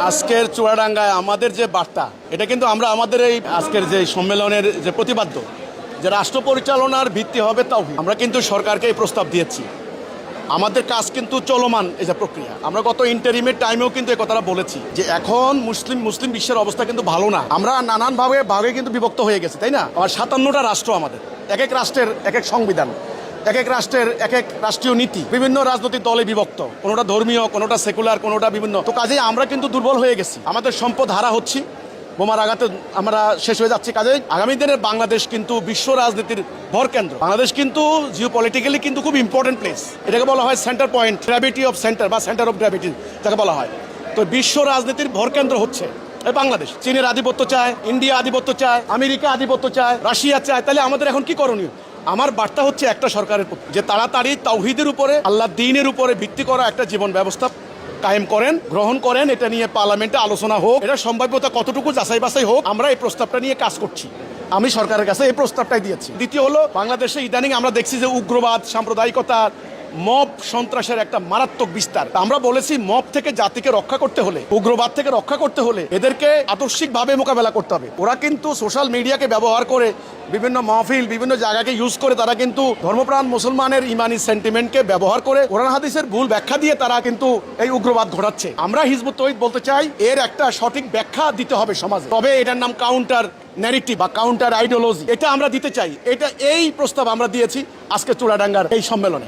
আজকের চুয়াডাঙ্গায় আমাদের যে বার্তা, এটা কিন্তু আমরা আমাদের এই আজকের যে সম্মেলনের যে প্রতিপাদ্য, যে রাষ্ট্র পরিচালনার ভিত্তি হবে তাওহীদ। আমরা কিন্তু সরকারকে এই প্রস্তাব দিয়েছি। আমাদের কাজ কিন্তু চলমান এই যে প্রক্রিয়া, আমরা গত ইন্টারিমের টাইমেও কিন্তু এই কথাটা বলেছি যে এখন মুসলিম বিশ্বের অবস্থা কিন্তু ভালো না। আমরা নানানভাবে কিন্তু বিভক্ত হয়ে গেছি, তাই না? আর 57টা রাষ্ট্র আমাদের, এক এক রাষ্ট্রের এক এক সংবিধান, এক এক রাষ্ট্রের এক এক রাষ্ট্রীয় নীতি, বিভিন্ন রাজনৈতিক দলে বিভক্ত, কোনোটা ধর্মীয়, কোনোটা সেকুলার, কোনোটা বিভিন্ন। তো কাজেই আমরা কিন্তু দুর্বল হয়ে গেছি, আমাদের সম্পদ হারা হচ্ছি, বোমার আঘাতে আমরা শেষ হয়ে যাচ্ছি। কাজেই আগামী দিনের বাংলাদেশ কিন্তু বিশ্ব রাজনীতির ভরকেন্দ্র। বাংলাদেশ কিন্তু জিওপলিটিক্যালি কিন্তু খুব ইম্পর্টেন্ট প্লেস। এটাকে বলা হয় centre point, gravity of centre বা সেন্টার অফ গ্র্যাভিটি যাকে বলা হয়। তো বিশ্ব রাজনীতির ভরকেন্দ্র হচ্ছে বাংলাদেশ। চীনের আধিপত্য চায়, ইন্ডিয়া আধিপত্য চায়, আমেরিকা আধিপত্য চায়, রাশিয়া চায়। তাহলে আমাদের এখন কি করণীয়? আমার বার্তা হচ্ছে একটা সরকারের প্রতি, যে তাড়াতাড়ি তাওহীদের উপরে, আল্লাহ দ্বীনের উপরে ভিত্তি করা একটা জীবন ব্যবস্থা কায়েম করেন, গ্রহণ করেন। এটা নিয়ে পার্লামেন্টে আলোচনা হোক, এটা সম্ভাব্যতা কতটুকু যাচাই বাছাই হোক। আমরা এই প্রস্তাবটা নিয়ে কাজ করছি, আমি সরকারের কাছে এই প্রস্তাবটাই দিয়েছি। দ্বিতীয় হলো, বাংলাদেশে ইদানিং আমরা দেখছি যে উগ্রবাদ, সাম্প্রদায়িকতা, মব সন্ত্রাসের একটা মারাত্মক বিস্তার। আমরা বলেছি মব থেকে জাতিকে রক্ষা করতে হলে, উগ্রবাদ থেকে রক্ষা করতে হলে এদেরকে আদর্শিকভাবে মোকাবেলা করতে হবে। ওরা কিন্তু সোশ্যাল মিডিয়াকে ব্যবহার করে, বিভিন্ন মাহফিল, বিভিন্ন জায়গাকে ইউজ করে তারা কিন্তু ধর্মপ্রাণ মুসলমানের ইমানি সেন্টিমেন্টকে ব্যবহার করে কোরআন হাদিসের ভুল ব্যাখ্যা দিয়ে তারা কিন্তু এই উগ্রবাদ ঘটাচ্ছে। আমরা হিজবুত তাওহীদ বলতে চাই, এর একটা সঠিক ব্যাখ্যা দিতে হবে সমাজে, তবে এটার নাম কাউন্টার ন্যারেটিভ বা কাউন্টার আইডিওলজি, এটা আমরা দিতে চাই। এই প্রস্তাব আমরা দিয়েছি আজকে চুয়াডাঙ্গার এই সম্মেলনে।